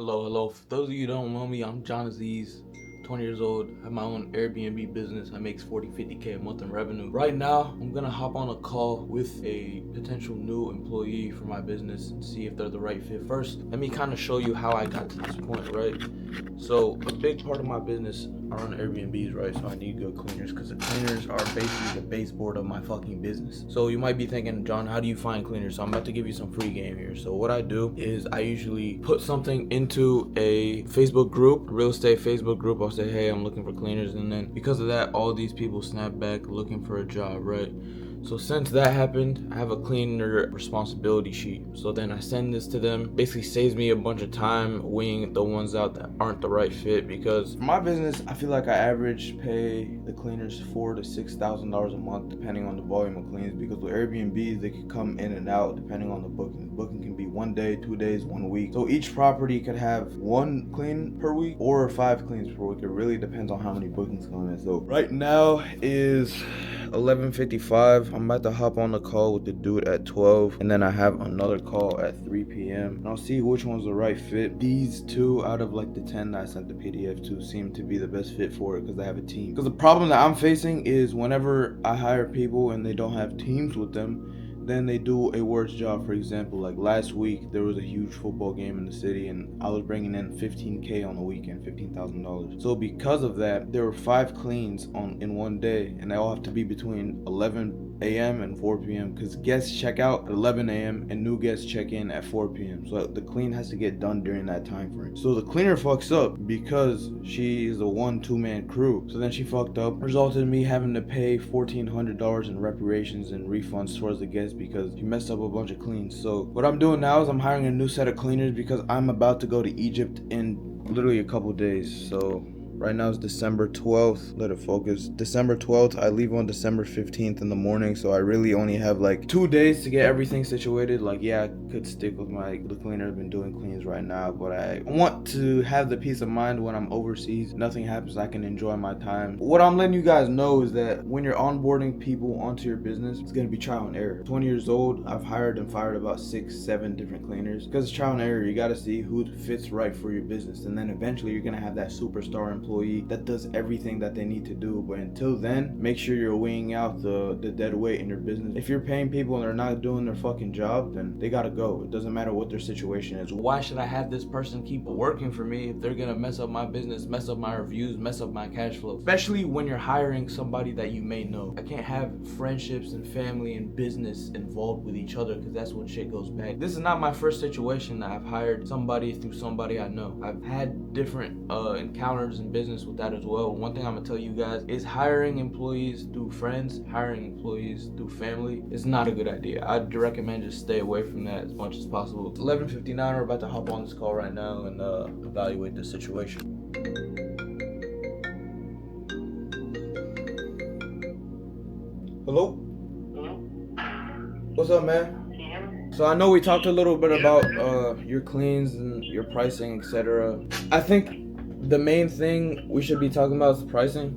Hello. For those of you who don't know me, I'm John Aziz, 20 years old. I have my own Airbnb business. I make 50K a month in revenue. Right now, I'm gonna hop on a call with a potential new employee for my business and see if they're the right fit. First, let me kind of show you how I got to this point, right? So a big part of my business are on Airbnbs, right? So I need good cleaners because the cleaners are basically the baseboard of my fucking business. So you might be thinking, John, how do you find cleaners? So I'm about to give you some free game here. So what I do is I usually put something into a Facebook group, real estate Facebook group. I'll say, hey, I'm looking for cleaners. And then because of that, all these people snap back looking for a job, right? So since that happened, I have a cleaner responsibility sheet. So then I send this to them. Basically saves me a bunch of time weighing the ones out that aren't the right fit, because for my business, I feel like I average pay the cleaners $4,000 to $6,000 a month depending on the volume of cleans, because with Airbnbs, they can come in and out depending on the booking. The booking can be 1 day, 2 days, 1 week. So each property could have 1 clean per week or 5 cleans per week. It really depends on how many bookings come in. So right now is 11:55. I'm about to hop on the call with the dude at 12, and then I have another call at 3 p.m. and I'll see which one's the right fit. These two out of like the 10 that I sent the PDF to seem to be the best fit for it because they have a team. Because the problem that I'm facing is whenever I hire people and they don't have teams with them, then they do a worse job. For example, like last week there was a huge football game in the city and I was bringing in 15K on the weekend, $15,000. So because of that, there were 5 cleans in 1 day, and they all have to be between 11 a.m. and 4 p.m. because guests check out at 11 a.m. and new guests check in at 4 p.m. So the clean has to get done during that time frame. So the cleaner fucks up because she is a 1-2-man crew. So then she fucked up, resulted in me having to pay $1,400 in reparations and refunds towards the guests because he messed up a bunch of cleans. So what I'm doing now is I'm hiring a new set of cleaners because I'm about to go to Egypt in literally a couple days. So right now it's December 12th. Let it focus. December 12th. I leave on December 15th in the morning, so I really only have like 2 days to get everything situated. Like, yeah, I could stick with the cleaner. I've been doing cleans right now, but I want to have the peace of mind when I'm overseas. Nothing happens. I can enjoy my time. What I'm letting you guys know is that when you're onboarding people onto your business, it's gonna be trial and error. 20 years old, I've hired and fired about 6-7 different cleaners because it's trial and error. You got to see who fits right for your business, and then eventually you're gonna have that superstar employee that does everything that they need to do. But until then, make sure you're weighing out the dead weight in your business. If you're paying people and they're not doing their fucking job, then they gotta go. It doesn't matter what their situation is. Why should I have this person keep working for me if they're gonna mess up my business, mess up my reviews, mess up my cash flow? Especially when you're hiring somebody that you may know. I can't have friendships and family and business involved with each other because that's when shit goes bad. This is not my first situation that I've hired somebody through somebody I know. I've had different encounters in business with that as well. One thing I'm gonna tell you guys is hiring employees through friends, hiring employees through family is not a good idea. I'd recommend just stay away from that as much as possible. It's 11:59. We're about to hop on this call right now and evaluate the situation. Hello? What's up, man? So I know we talked a little bit about your cleans and your pricing, etc. I think the main thing we should be talking about is the pricing,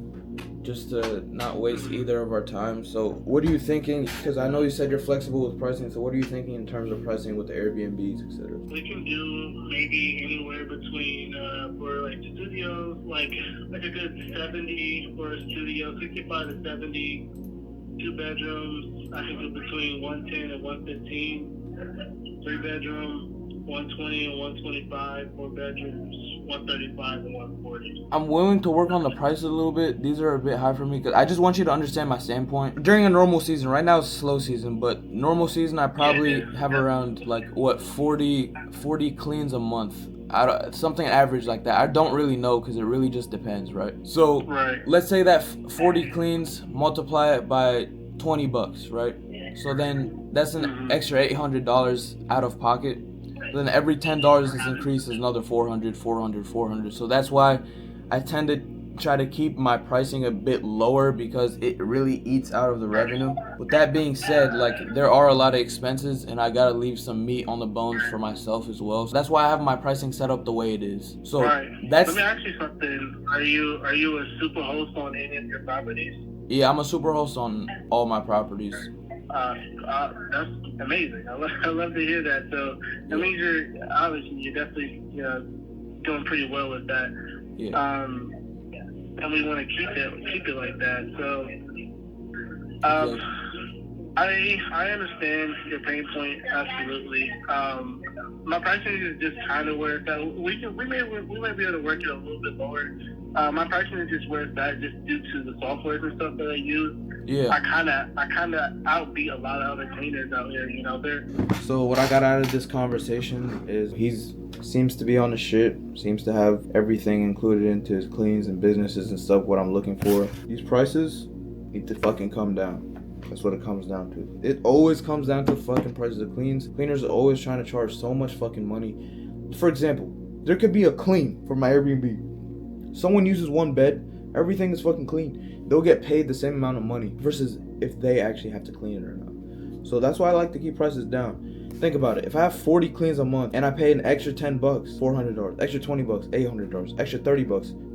just to not waste either of our time. So what are you thinking? Because I know you said you're flexible with pricing. So what are you thinking in terms of pricing with the Airbnbs, etc.? We can do maybe anywhere between for like studios, like a good 70 for a studio, 65 to 70. 2 bedrooms, I can do between 110 and 115. 3 bedroom, 120 and 125. 4 bedrooms, 135 and 140. I'm willing to work on the price a little bit. These are a bit high for me because I just want you to understand my standpoint. During a normal season, right now it's slow season, but normal season I probably have around like 40 cleans a month. Something average like that. I don't really know because it really just depends, right? So let's say that 40 cleans, multiply it by $20, right? So then that's an extra $800 out of pocket. Then every $10 is increased is another 400. So that's why I tend to try to keep my pricing a bit lower because it really eats out of the revenue. With that being said, like there are a lot of expenses and I gotta leave some meat on the bones for myself as well. So that's why I have my pricing set up the way it is. So that's. Let me ask you something. Are you a super host on any of your properties? Yeah, I'm a super host on all my properties. That's amazing. I love to hear that. So that means you're definitely doing pretty well with that. Yeah. And we want to keep it like that. So, Exactly. I understand your pain point absolutely. My pricing is just kind of where it's at. We might be able to work it a little bit lower. My pricing is just where it's at, just due to the softwares and stuff that I use. Yeah. I kind of outbeat a lot of other cleaners out here. You know, they're. So what I got out of this conversation is he's seems to be on the shit, seems to have everything included into his cleans and businesses and stuff, what I'm looking for. These prices need to fucking come down. That's what it comes down to. It always comes down to fucking prices of cleans. Cleaners are always trying to charge so much fucking money. For example, there could be a clean for my Airbnb. Someone uses one bed, everything is fucking clean. They'll get paid the same amount of money versus if they actually have to clean it or not. So that's why I like to keep prices down. Think about it. If I have 40 cleans a month and I pay an extra $10, $400, extra $20, $800, extra $30,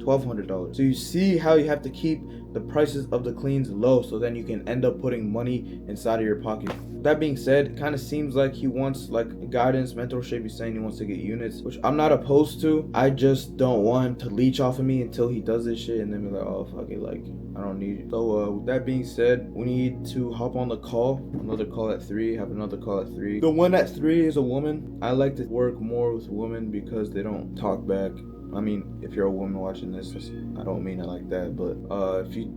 $1,200. So you see how you have to keep the prices of the cleans low so then you can end up putting money inside of your pocket. That being said, it kind of seems like he wants like guidance, mentorship. He's saying he wants to get units, which I'm not opposed to. I just don't want him to leech off of me until he does this shit and then be like, oh fuck it, like I don't need it. So with that being said, we need to hop on the call. Another call at 3, have another call at 3. The one at 3 is a woman. I like to work more with women because they don't talk back. I mean, if you're a woman watching this, I don't mean it like that, but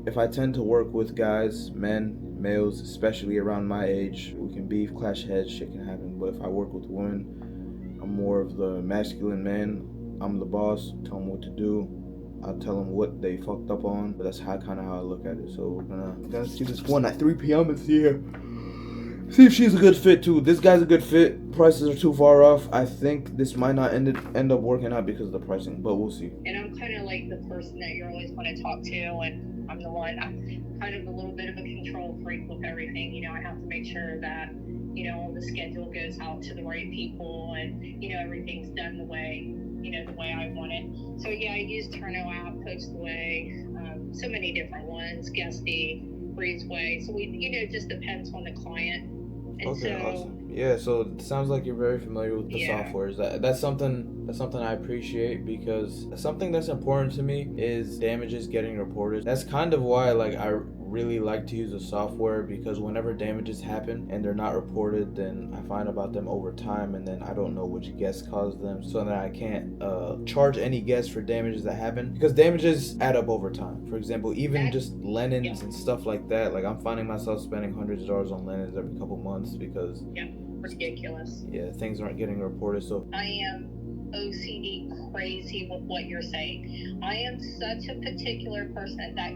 if I tend to work with guys, males, especially around my age, we can beef, clash heads, shit can happen. But if I work with women, I'm more of the masculine man. I'm the boss, tell them what to do. I'll tell them what they fucked up on, but that's kind of how I look at it. So we're gonna see this one at 3 p.m. and see if she's a good fit too. This guy's a good fit. Prices are too far off. I think this might not end up working out because of the pricing, but we'll see. And I'm kind of like the person that you always want to talk to, and I'm kind of a little bit of a control freak with everything. You know, I have to make sure that, you know, the schedule goes out to the right people and, you know, everything's done the way I want it. So yeah, I use Turno app, Postway, so many different ones, Guesty, Breezeway. So it just depends on the client. And okay, awesome. Yeah, so it sounds like you're very familiar with the softwares. That's something I appreciate, because something that's important to me is damages getting reported. That's kind of why I really like to use the software, because whenever damages happen and they're not reported, then I find about them over time, and then I don't know which guest caused them, so then I can't charge any guest for damages that happen, because damages add up over time. For example, even just linens and stuff like that, I'm finding myself spending hundreds of dollars on linens every couple months because ridiculous. Yeah, things aren't getting reported. So I am OCD crazy with what you're saying. I am such a particular person that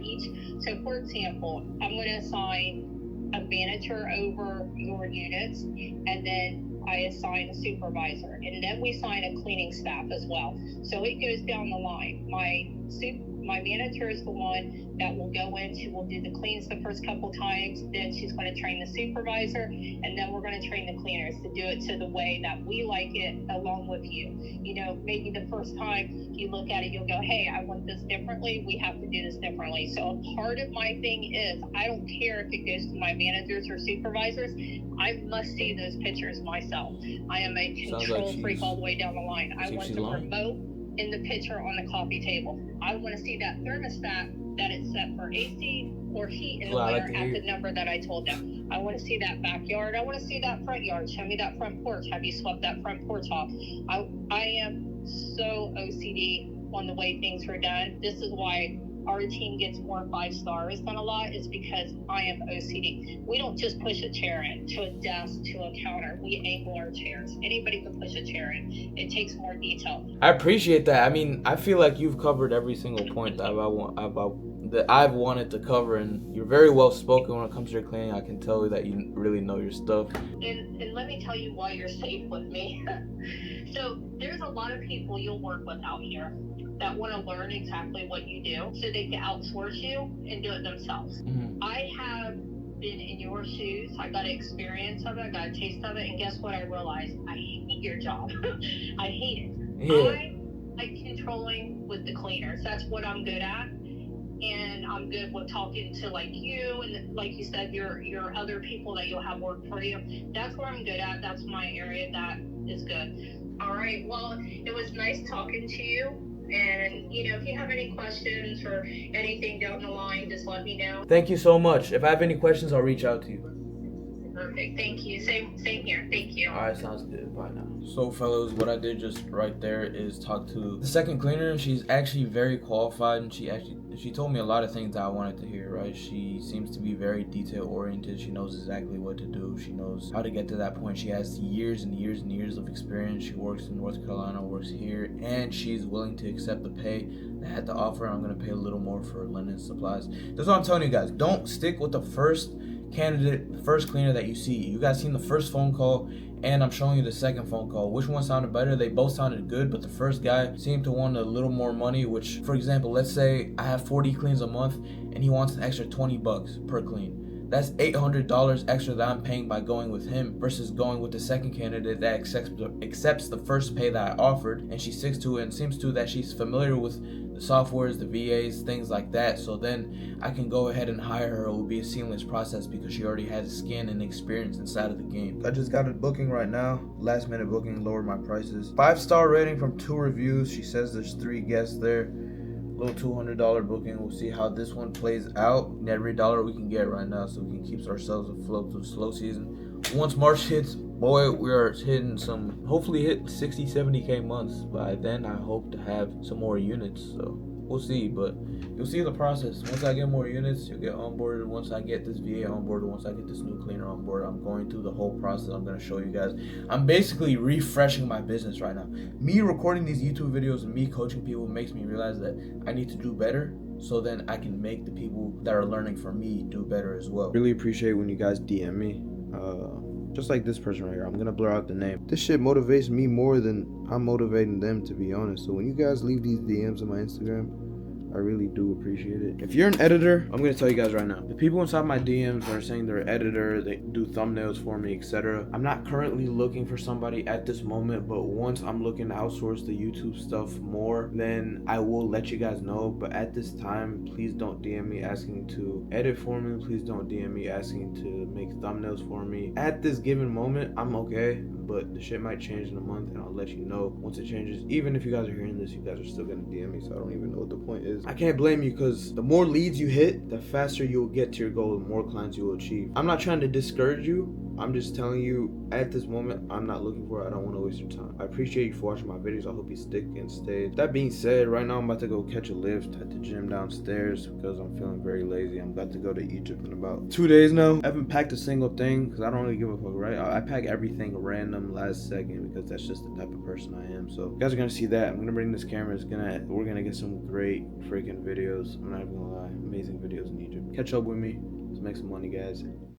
so for example, I'm going to assign a manager over your units, and then I assign a supervisor, and then we assign a cleaning staff as well. So it goes down the line. My manager is the one that will go in. She will do the cleans the first couple times. Then she's going to train the supervisor, and then we're going to train the cleaners to do it to the way that we like it, along with you. You know, maybe the first time you look at it, you'll go, hey, I want this differently. We have to do this differently. So a part of my thing is, I don't care if it goes to my managers or supervisors. I must see those pictures myself. I am a control freak all the way down the line. I want the remote in the picture on the coffee table. I want to see that thermostat that it's set for AC or heat in the winter at the number that I told them. I want to see that backyard. I want to see that front yard. Show me that front porch. Have you swept that front porch off? I am so OCD on the way things are done. This is why our team gets 4 or 5 stars than a lot, is because I am OCD. We don't just push a chair in to a desk, to a counter. We angle our chairs. Anybody can push a chair in. It takes more detail. I appreciate that. I mean, I feel like you've covered every single point that I've wanted to cover, and you're very well spoken when it comes to your cleaning. I can tell that you really know your stuff. And let me tell you why you're safe with me. So there's a lot of people you'll work with out here that want to learn exactly what you do so they can outsource you and do it themselves. Mm-hmm. I have been in your shoes. I got an experience of it. I got a taste of it. And guess what I realized? I hate your job. I hate it. Yeah. I like controlling with the cleaners. That's what I'm good at. And I'm good with talking to you, and like you said, your other people that you'll have work for you. That's where I'm good at. That's my area that is good. All right. Well, it was nice talking to you. And, if you have any questions or anything down the line, just let me know. Thank you so much. If I have any questions, I'll reach out to you. Perfect. Thank you. Same here. Thank you. All right, sounds good. Bye now. So, fellas, what I did just right there is talk to the second cleaner. She's actually very qualified, and she told me a lot of things that I wanted to hear. Right? She seems to be very detail oriented. She knows exactly what to do. She knows how to get to that point. She has years and years and years of experience. She works in North Carolina, works here, and she's willing to accept the pay that I had to offer. I'm gonna pay a little more for linen supplies. That's what I'm telling you guys. Don't stick with the first candidate, the first cleaner that you see. You guys seen the first phone call, and I'm showing you the second phone call. Which one sounded better? They both sounded good, but the first guy seemed to want a little more money, which, for example, let's say I have 40 cleans a month and he wants an extra 20 bucks per clean. That's $800 extra that I'm paying by going with him versus going with the second candidate that accepts the first pay that I offered, and she sticks to it and seems to that she's familiar with the softwares, the VAs, things like that. So then I can go ahead and hire her. It will be a seamless process because she already has skin and experience inside of the game. I just got a booking right now. Last minute booking, lowered my prices. 5-star rating from 2 reviews. She says there's 3 guests there. Little $200 booking. We'll see how this one plays out. And every dollar we can get right now, so we can keep ourselves afloat through the slow season. Once March hits, boy, we are hitting some, hopefully hit 60, 70K months. By then, I hope to have some more units. So we'll see, but you'll see the process. Once I get more units, you'll get onboarded. Once I get this VA onboarded, once I get this new cleaner on board, I'm going through the whole process. I'm going to show you guys. I'm basically refreshing my business right now. Me recording these YouTube videos and me coaching people makes me realize that I need to do better, so then I can make the people that are learning from me do better as well. Really appreciate when you guys DM me. Just like this person right here. I'm gonna blur out the name. This shit motivates me more than I'm motivating them, to be honest. So when you guys leave these DMs on my Instagram, I really do appreciate it. If you're an editor, I'm gonna tell you guys right now. The people inside my DMs are saying they're an editor, they do thumbnails for me, etc. I'm not currently looking for somebody at this moment, but once I'm looking to outsource the YouTube stuff more, then I will let you guys know. But at this time, please don't DM me asking to edit for me. Please don't DM me asking to make thumbnails for me. At this given moment, I'm okay, but the shit might change in a month, and I'll let you know once it changes. Even if you guys are hearing this, you guys are still gonna DM me, so I don't even know what the point is. I can't blame you, because the more leads you hit, the faster you'll get to your goal, the more clients you will achieve. I'm not trying to discourage you. I'm just telling you, at this moment, I'm not looking for it. I don't want to waste your time. I appreciate you for watching my videos. I hope you stick and stay. That being said, right now I'm about to go catch a lift at the gym downstairs because I'm feeling very lazy. I'm about to go to Egypt in about 2 days now. I haven't packed a single thing because I don't really give a fuck, right? I pack everything random last second because that's just the type of person I am. So you guys are gonna see that. I'm gonna bring this camera. We're gonna get some great freaking videos. I'm not even gonna lie, amazing videos in Egypt. Catch up with me. Let's make some money, guys.